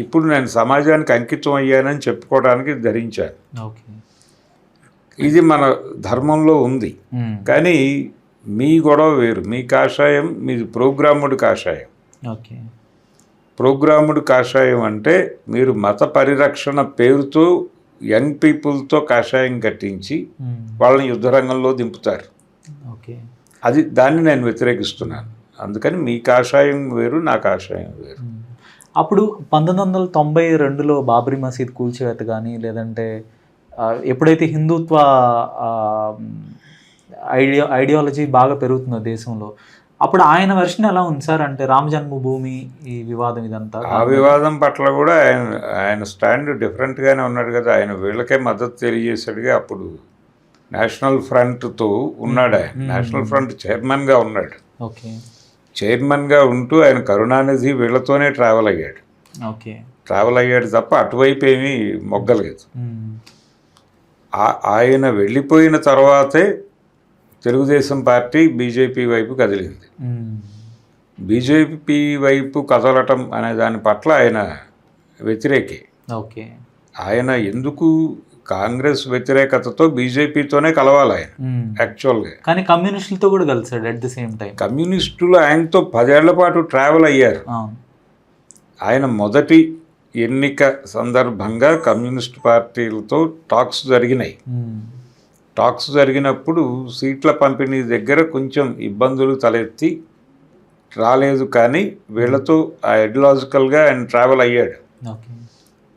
ఇప్పుడు నేను సమాజానికి అంకితం అయ్యానని చెప్పుకోవడానికి ధరించాను. ఇది మన ధర్మంలో ఉంది. కానీ మీ గొడవ వేరు, మీ కాషాయం మీది ప్రోగ్రాముడు కాషాయం. ప్రోగ్రాముడు కాషాయం అంటే మీరు మత పరిరక్షణ పేరుతో యంగ్ పీపుల్తో కాషాయం కట్టించి వాళ్ళని యుద్ధరంగంలో దింపుతారు. దాన్ని నేను వ్యతిరేకిస్తున్నాను. అందుకని మీ కాషాయం వేరు, నా కాషాయం వేరు. అప్పుడు 1992లో బాబ్రీ మసీద్ కూల్చివేత కానీ, లేదంటే ఎప్పుడైతే హిందుత్వ ఐడియాలజీ బాగా పెరుగుతుందో దేశంలో, అప్పుడు ఆయన వెర్షన్ ఎలా ఉంది సార్? అంటే రామ జన్మభూమి ఈ వివాదం, ఇదంతా ఆ వివాదం పట్ల కూడా ఆయన స్టాండ్ డిఫరెంట్గానే ఉన్నాడు కదా. ఆయన వీళ్ళకే మద్దతు తెలియజేశాడుగా. అప్పుడు నేషనల్ ఫ్రంట్తో ఉన్నాడు ఆయన. నేషనల్ ఫ్రంట్ చైర్మన్గా ఉన్నాడు. చైర్మన్గా ఉంటూ ఆయన కరుణానిధి వీళ్ళతోనే ట్రావెల్ అయ్యాడు తప్ప అటువైపు ఏమీ మొగ్గలేదు. ఆయన వెళ్ళిపోయిన తర్వాతే తెలుగుదేశం పార్టీ బీజేపీ వైపు కదిలింది. బీజేపీ వైపు కదలటం అనే దాని పట్ల ఆయన వ్యతిరేకి. ఆయన ఎందుకు కాంగ్రెస్ వ్యతిరేకతతో బీజేపీతోనే కలవాలి ఆయన యాక్చువల్గా. కానీ కమ్యూనిస్టులతో కూడా కలిసాడు అట్ ది సేమ్ టైం. కమ్యూనిస్టులు ఆయనతో 10 ఏళ్ల పాటు ట్రావెల్ అయ్యారు. ఆయన మొదటి ఎన్నిక సందర్భంగా కమ్యూనిస్ట్ పార్టీలతో టాక్స్ జరిగినాయి. టాక్స్ జరిగినప్పుడు సీట్ల పంపిణీ దగ్గర కొంచెం ఇబ్బందులు తలెత్తి రాలేదు, కానీ వీళ్ళతో ఐడియాలజికల్గా ఆయన ట్రావెల్ అయ్యాడు.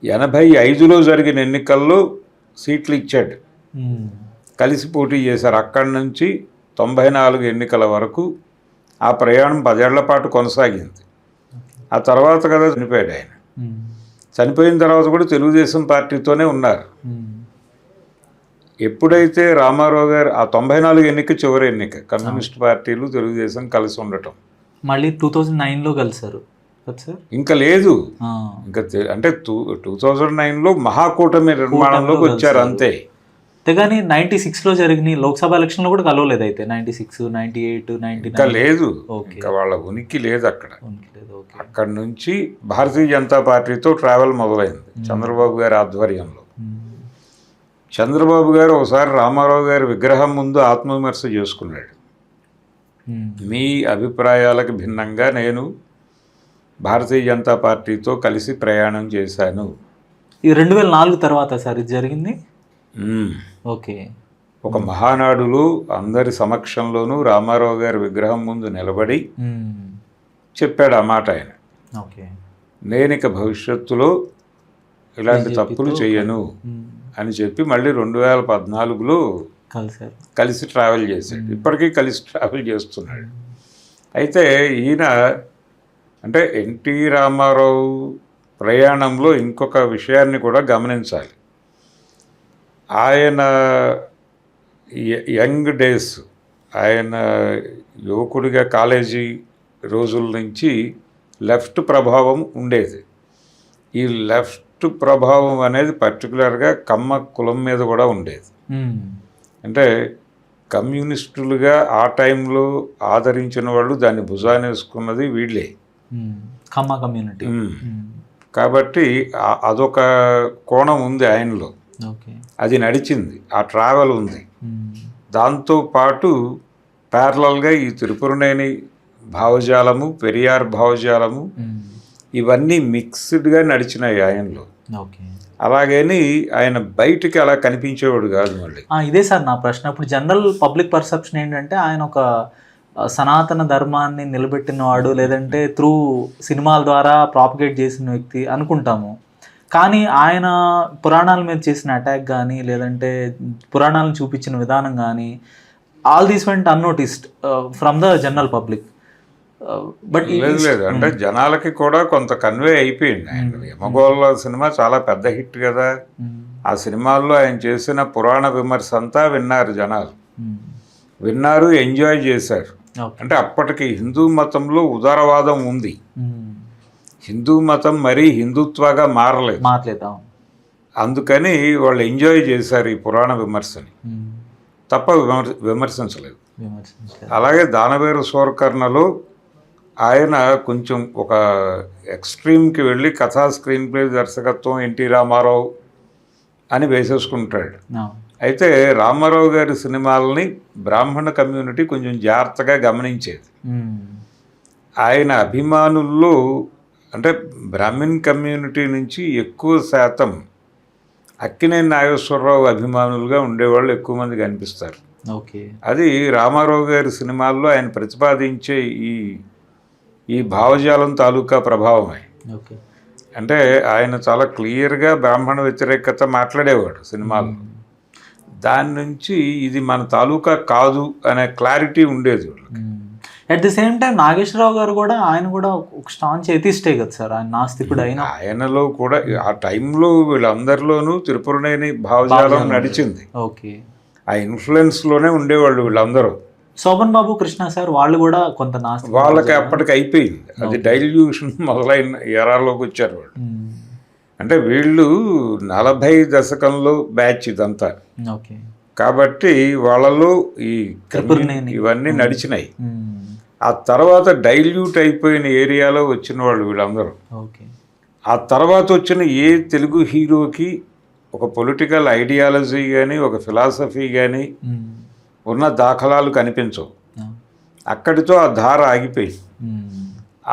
85లో జరిగిన ఎన్నికల్లో సీట్లు ఇచ్చాడు, కలిసి పోటీ చేశారు. అక్కడి నుంచి 94 ఎన్నికల వరకు ఆ ప్రయాణం 10 ఏళ్ల పాటు కొనసాగింది. ఆ తర్వాత కదా చనిపోయాడు ఆయన. చనిపోయిన తర్వాత కూడా తెలుగుదేశం పార్టీతోనే ఉన్నారు. ఎప్పుడైతే రామారావు గారు ఆ 94 ఎన్నిక చివరి ఎన్నిక, కమ్యూనిస్ట్ పార్టీలు తెలుగుదేశం కలిసి ఉండటం, మళ్ళీ 2009లో కలిసారు సార్. ఇంకా లేదు, ఇంకా అంటే 2009లో మహాకూటమి నిర్మాణంలోకి వచ్చారు అంతే. కానీ 96లో జరిగిన లోక్సభ ఎలక్షన్లో కూడా కలవలేదు అయితే. 96, 98, 99 ఇంకా లేదు, ఇంకా వాళ్ళ ఉనికి లేదు అక్కడ. అక్కడ నుంచి భారతీయ జనతా పార్టీతో ట్రావెల్ మొదలైంది చంద్రబాబు గారి ఆధ్వర్యంలో. చంద్రబాబు గారు ఒకసారి రామారావు గారి విగ్రహం ముందు ఆత్మవిమర్శ చేసుకున్నాడు. మీ అభిప్రాయాలకు భిన్నంగా నేను భారతీయ జనతా పార్టీతో కలిసి ప్రయాణం చేశాను. ఈ 2004 తర్వాత సార్ ఇది జరిగింది. ఓకే. ఒక మహానాడులో అందరి సమక్షంలోనూ రామారావు గారి విగ్రహం ముందు నిలబడి చెప్పాడు ఆ మాట ఆయన. నేను ఇక భవిష్యత్తులో ఇలాంటి తప్పులు చేయను అని చెప్పి మళ్ళీ 2014లో కలిసి ట్రావెల్ చేశాడు. ఇప్పటికీ కలిసి ట్రావెల్ చేస్తున్నాడు. అయితే ఈయన అంటే ఎన్టీ రామారావు ప్రయాణంలో ఇంకొక విషయాన్ని కూడా గమనించాలి. ఆయన యంగ్ డేస్, ఆయన యువకుడిగా కాలేజీ రోజుల నుంచి లెఫ్ట్ ప్రభావం ఉండేది. ఈ లెఫ్ట్ ప్రభావం అనేది పర్టికులర్గా కమ్మ కులం మీద కూడా ఉండేది. అంటే కమ్యూనిస్టులుగా ఆ టైంలో ఆదరించిన వాళ్ళు దాన్ని భుజాన్ని వేసుకున్నది వీళ్ళే, కమ్మ కమ్యూనిటీ. కాబట్టి అదొక కోణం ఉంది ఆయనలో, అది నడిచింది, ఆ ట్రావెల్ ఉంది. దాంతోపాటు ప్యారలల్గా ఈ త్రిపురనేని భావజాలము, పెరియార్ భావజాలము, ఇవన్నీ మిక్స్డ్గా నడిచినాయి ఆయనలో. అలాగని ఆయన బయటికి అలా కనిపించేవాడు కాదు. మళ్ళీ ఇదే సార్ నా ప్రశ్న. ఇప్పుడు జనరల్ పబ్లిక్ పర్సెప్షన్ ఏంటంటే ఆయన ఒక సనాతన ధర్మాన్ని నిలబెట్టినవాడు, లేదంటే త్రూ సినిమాల ద్వారా ప్రాపగేట్ చేసిన వ్యక్తి అనుకుంటాము. కానీ ఆయన పురాణాల మీద చేసిన అటాక్ కానీ, లేదంటే పురాణాలను చూపించిన విధానం కానీ, all these vent unnoticed from the general public. But లేదు, అంటే జనాలకి కూడా కొంత కన్వే అయిపోయింది. ఆయన యమగోళ సినిమా చాలా పెద్ద హిట్ కదా. ఆ సినిమాల్లో ఆయన చేసిన పురాణ విమర్శ అంతా విన్నారు జనాలు, విన్నారు, ఎంజాయ్ చేశారు. అంటే అప్పటికి హిందూ మతంలో ఉదారవాదం ఉంది, హిందూ మతం మరీ హిందుత్వగా మారలేదు. అందుకని వాళ్ళు ఎంజాయ్ చేశారు ఈ పురాణ విమర్శని, తప్ప విమర్శించలేదు. అలాగే దానవేరు సూరకర్ణలో ఆయన కొంచెం ఒక ఎక్స్ట్రీమ్కి వెళ్ళి కథా స్క్రీన్ ప్లే దర్శకత్వం ఎన్టీ రామారావు అని వేసేసుకుంటాడు. అయితే రామారావు గారి సినిమాలని బ్రాహ్మణ కమ్యూనిటీ కొంచెం జాగ్రత్తగా గమనించేది. ఆయన అభిమానుల్లో అంటే బ్రాహ్మణ్ కమ్యూనిటీ నుంచి ఎక్కువ శాతం అక్కినేని నాగేశ్వరరావు అభిమానులుగా ఉండేవాళ్ళు ఎక్కువ మంది కనిపిస్తారు. అది రామారావు గారి సినిమాల్లో ఆయన ప్రతిపాదించే ఈ భావజాలం తాలూకా ప్రభావమే. అంటే ఆయన చాలా క్లియర్గా బ్రాహ్మణ వ్యతిరేకత మాట్లాడేవాడు సినిమాల్లో. దాని నుంచి ఇది మన తాలూకా కాదు అనే క్లారిటీ ఉండేది వాళ్ళకి. At the same time Nageswararao గారు కూడా, ఆయన కూడా ఒక స్టాంచ్ ఎథిస్టే కదా సార్, ఆయన నాస్తికుడు. ఆయనలో కూడా ఆ టైంలో వీళ్ళందరిలోనూ త్రిపురనేని భావజాలం నడిచింది. ఆ ఇన్ఫ్లుయెన్స్లోనే ఉండేవాళ్ళు వీళ్ళందరూ. శోభన్ బాబు, కృష్ణ సార్ వాళ్ళు కూడా కొంత నాస్తి, వాళ్ళకి అప్పటికి అయిపోయింది అది, డైల్యూషన్ మొదలైన ఎరాలోకి వచ్చారు వాళ్ళు. అంటే వీళ్ళు 40 దశకంలో బ్యాచ్ ఇదంతా, కాబట్టి వాళ్ళలో ఈ ఇవన్నీ నడిచినాయి. ఆ తర్వాత డైల్యూట్ అయిపోయిన ఏరియాలో వచ్చిన వాళ్ళు వీళ్ళందరూ. ఆ తర్వాత వచ్చిన ఏ తెలుగు హీరోకి ఒక పొలిటికల్ ఐడియాలజీ కానీ, ఒక ఫిలాసఫీ కానీ ఉన్న దాఖలాలు కనిపించవు. అక్కడితో ఆ ధార ఆగిపోయింది.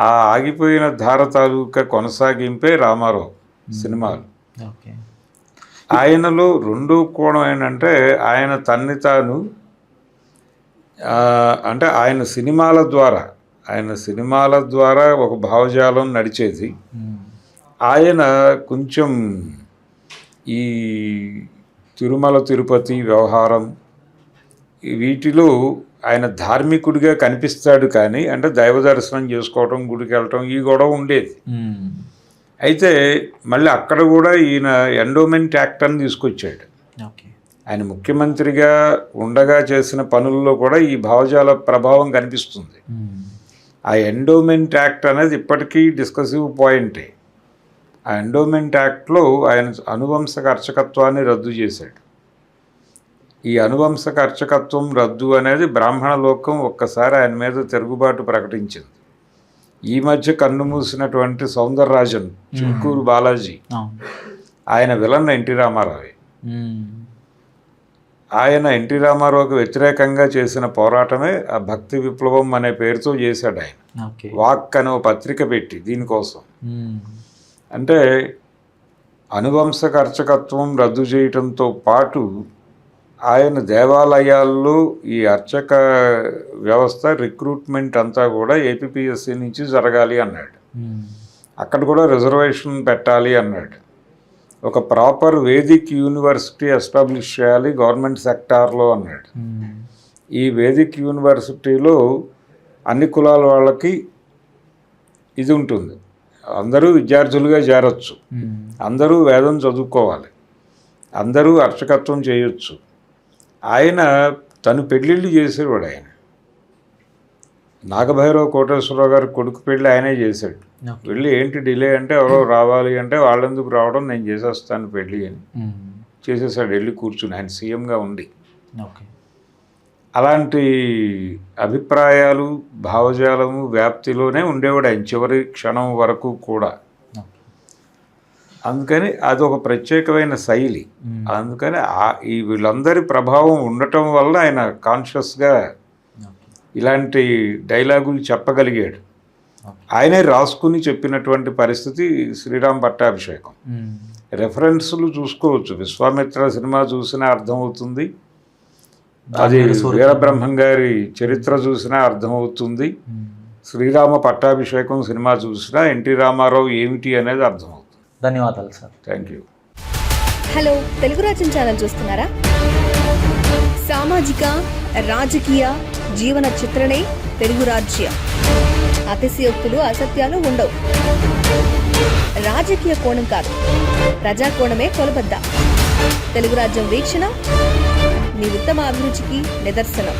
ఆ ఆగిపోయిన ధార తాలూకా కొనసాగింపే రామారావు సినిమాలు. ఆయనలో రెండో కోణం ఏంటంటే ఆయన తన్ని తాను అంటే ఆయన సినిమాల ద్వారా ఒక భావజాలం నడిచేది. ఆయన కొంచెం ఈ తిరుమల తిరుపతి వ్యవహారం వీటిలో ఆయన ధార్మికుడిగా కనిపిస్తాడు, కానీ అంటే దైవ దర్శనం చేసుకోవటం, గుడికి వెళ్ళటం ఈ గొడవ ఉండేది. అయితే మళ్ళీ అక్కడ కూడా ఈయన ఎండోమెంట్ యాక్ట్ అని తీసుకొచ్చాడు. ఓకే. ఆయన ముఖ్యమంత్రిగా ఉండగా చేసిన పనుల్లో కూడా ఈ భావజాల ప్రభావం కనిపిస్తుంది. ఆ ఎండోమెంట్ యాక్ట్ అనేది ఇప్పటికీ డిస్కసివ్ పాయింటే. ఆ ఎండోమెంట్ యాక్ట్లో ఆయన అనువంశక అర్చకత్వాన్ని రద్దు చేశాడు. ఈ అనువంశక అర్చకత్వం రద్దు అనేది బ్రాహ్మణ లోకం ఒక్కసారి ఆయన మీద తిరుగుబాటు ప్రకటించింది. ఈ మధ్య కన్ను మూసినటువంటి సౌందరరాజన్, చిలుకూరు బాలాజీ, ఆయన విలన్ ఎన్టీ రామారావే. ఆయన ఎన్టీ రామారావుకి వ్యతిరేకంగా చేసిన పోరాటమే ఆ భక్తి విప్లవం అనే పేరుతో చేశాడు ఆయన. వాక్ అనే పత్రిక పెట్టి దీనికోసం. అంటే అనువంశక అర్చకత్వం రద్దు చేయటంతో పాటు ఆయన దేవాలయాల్లో ఈ అర్చక వ్యవస్థ రిక్రూట్మెంట్ అంతా కూడా ఏపీపీఎస్సీ నుంచి జరగాలి అన్నాడు. అక్కడ కూడా రిజర్వేషన్ పెట్టాలి అన్నాడు. ఒక ప్రాపర్ వేదిక్ యూనివర్సిటీ ఎస్టాబ్లిష్ చేయాలి గవర్నమెంట్ సెక్టార్లో అన్నాడు. ఈ వేదిక్ యూనివర్సిటీలో అన్ని కులాల వాళ్ళకి ఇది ఉంటుంది, అందరూ విద్యార్థులుగా చేరొచ్చు, అందరూ వేదం చదువుకోవాలి, అందరూ అర్చకత్వం చేయొచ్చు. ఆయన తను పెళ్ళిళ్ళు చేసేవాడు. ఆయన నాగభైరవ కోటేశ్వరరావు గారి కొడుకు పెళ్ళి ఆయనే చేశాడు. వెళ్ళి ఏంటి డిలే అంటే ఎవరో రావాలి అంటే వాళ్ళెందుకు రావడం, నేను చేసేస్తాను పెళ్ళి అని చేసేసాడు. వెళ్ళి కూర్చుని ఆయన సీఎంగా ఉండి. అలాంటి అభిప్రాయాలు భావజాలము వ్యాప్తిలోనే ఉండేవాడు ఆయన చివరి క్షణం వరకు కూడా. అందుకని అదొక ప్రత్యేకమైన శైలి. అందుకని ఈ వీళ్ళందరి ప్రభావం ఉండటం వల్ల ఆయన కాన్షియస్గా ఇలాంటి డైలాగులు చెప్పగలిగాడు. ఆయనే రాసుకుని చెప్పినటువంటి పరిస్థితి శ్రీరామ్ పట్టాభిషేకం. రెఫరెన్స్లు చూసుకోవచ్చు, విశ్వామిత్ర సినిమా చూసినా అర్థమవుతుంది, అది వీరబ్రహ్మం గారి చరిత్ర చూసినా అర్థమవుతుంది, శ్రీరామ పట్టాభిషేకం సినిమా చూసినా ఎన్టీ రామారావు ఏమిటి అనేది అర్థమవుతుంది. ధన్యవాదాలు sir. Thank you. Hello, Telugu రాజ్యం ఛానల్ చూస్తున్నారా? సామాజిక రాజకీయ జీవన చిత్రణే తెలుగు రాజ్యం. అతిశయోక్తులు అసత్యాలు ఉండవు. రాజకీయ కోణం కాదు, ప్రజా కోణమే కొలబద్ద. తెలుగు రాజ్యం వీక్షణ మీ ఉత్తమ అభిరుచికి నిదర్శనం.